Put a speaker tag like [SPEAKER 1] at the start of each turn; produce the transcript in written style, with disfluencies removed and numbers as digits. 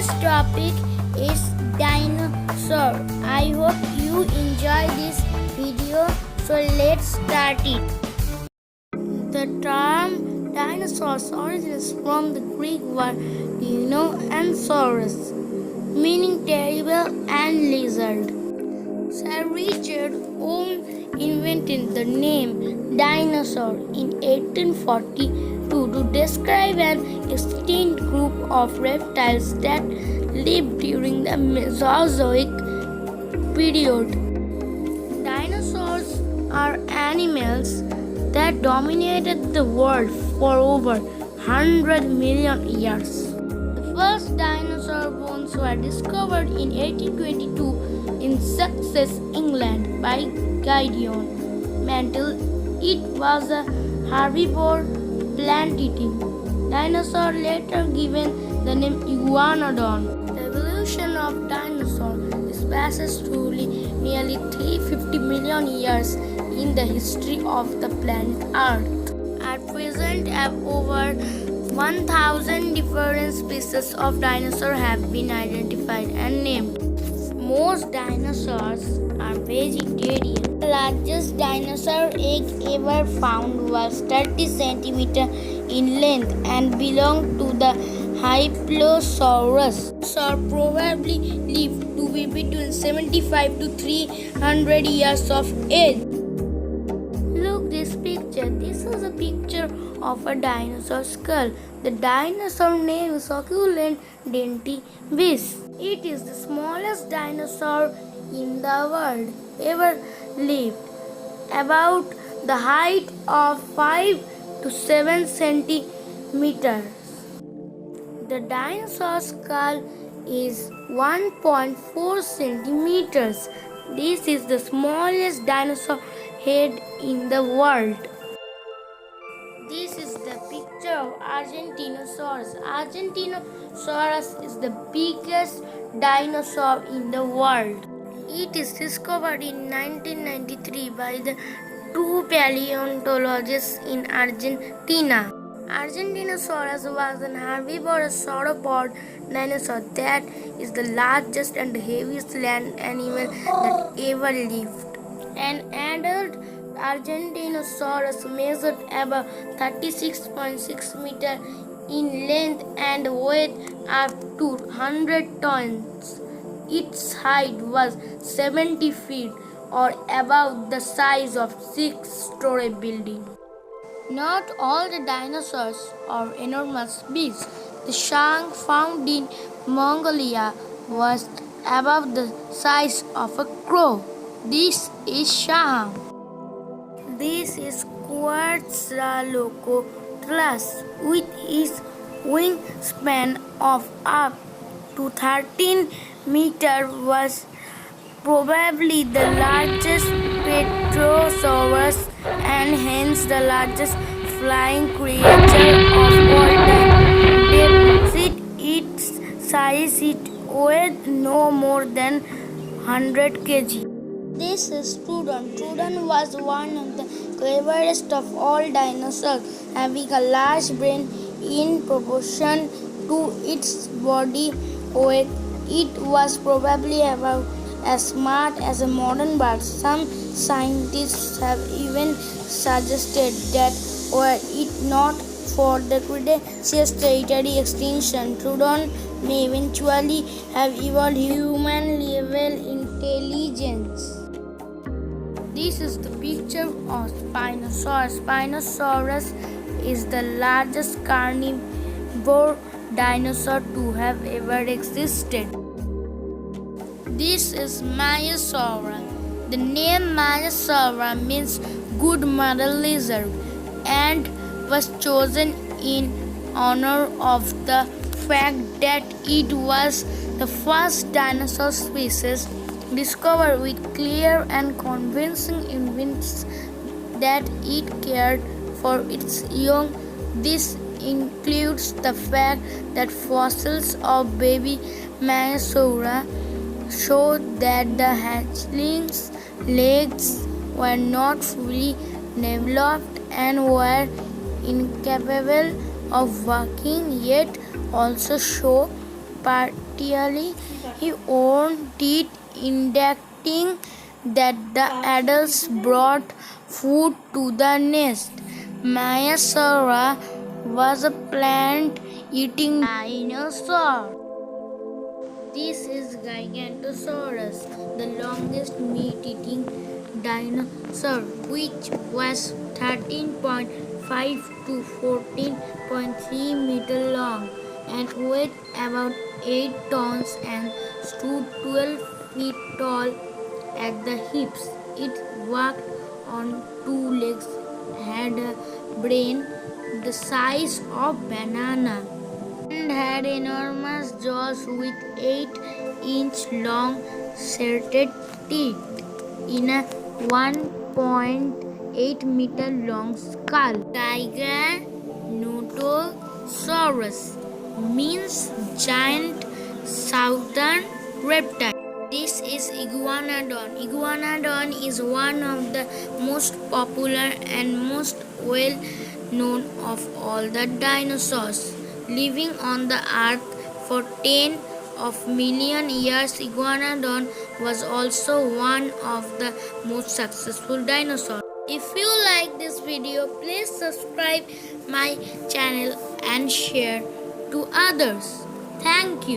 [SPEAKER 1] Today's topic is dinosaur. I hope you enjoy this video. So let's start it. The term dinosaurs originates from the Greek word dino and saurus, meaning terrible and lizard. Sir Richard Owen invented the name dinosaur in 1842 to describe an extinct group of reptiles that lived during the Mesozoic period. Dinosaurs are animals that dominated the world for over 100 million years. The first dinosaur bones were discovered in 1822 in Sussex, England by Gideon Mantle. It was a herbivore, plant-eating dinosaur, later given the name Iguanodon. The evolution of dinosaurs passes through nearly 350 million years in the history of the planet Earth. At present, over 1,000 different species of dinosaurs have been identified and named. Most dinosaurs are vegetarian. The largest dinosaur egg ever found was 30 cm in length and belonged to the Hyplosaurus. Dinosaurs probably lived to be between 75 to 300 years of age. Look this picture. This is a picture of a dinosaur skull. The dinosaur name is Succulent Dentivius. It is the smallest dinosaur in the world ever lived, about the height of 5 to 7 centimeters. The dinosaur skull is 1.4 centimeters. This is the smallest dinosaur head in the world. This is the picture of Argentinosaurus. Argentinosaurus is the biggest dinosaur in the world. It is discovered in 1993 by the two paleontologists in Argentina. Argentinosaurus was an herbivorous sauropod dinosaur that is the largest and heaviest land animal that ever lived. An adult Argentinosaurus measured about 36.6 meters in length and weighed up to 100 tons. Its height was 70 feet or about the size of a 6-story building. Not all the dinosaurs are enormous beasts. The shank found in Mongolia was about the size of a crow. This is Shaham. This is Quetzalcoatlus with its wingspan of up to 13 meters was probably the largest Pterosaurus and hence the largest flying creature of all time. Despite its size, it weighed no more than 100 kg. This is Troodon. Troodon was one of the cleverest of all dinosaurs, having a large brain in proportion to its body weight. It was probably about as smart as a modern bird. Some scientists have even suggested that were it not for the Cretaceous tertiary extinction, Troodon may eventually have evolved human-level intelligence. This is the picture of Spinosaurus. Spinosaurus is the largest carnivore dinosaur to have ever existed. This is Maiasaura. The name Maiasaura means good mother lizard and was chosen in honor of the fact that it was the first dinosaur species discovered with clear and convincing evidence that it cared for its young. This includes the fact that fossils of baby Maiasaura show that the hatchling's legs were not fully developed and were incapable of walking, yet also show partially owned it, indicating that the adults brought food to the nest. Maiasaura was a plant-eating dinosaur. This is Gigantosaurus, the longest meat-eating dinosaur, which was 13.5 to 14.3 meters long and weighed about 8 tons and stood 12 feet tall at the hips. It walked on two legs, had a brain the size of banana, and had enormous jaws with 8-inch long serrated teeth in a 1.8-meter long skull. Giganotosaurus means giant southern reptile. This is Iguanodon. Iguanodon is one of the most popular and most well known of all the dinosaurs living on the earth for 10 of million years. Iguanodon was also one of the most successful dinosaurs. If you like this video, please subscribe my channel and share to others. Thank you.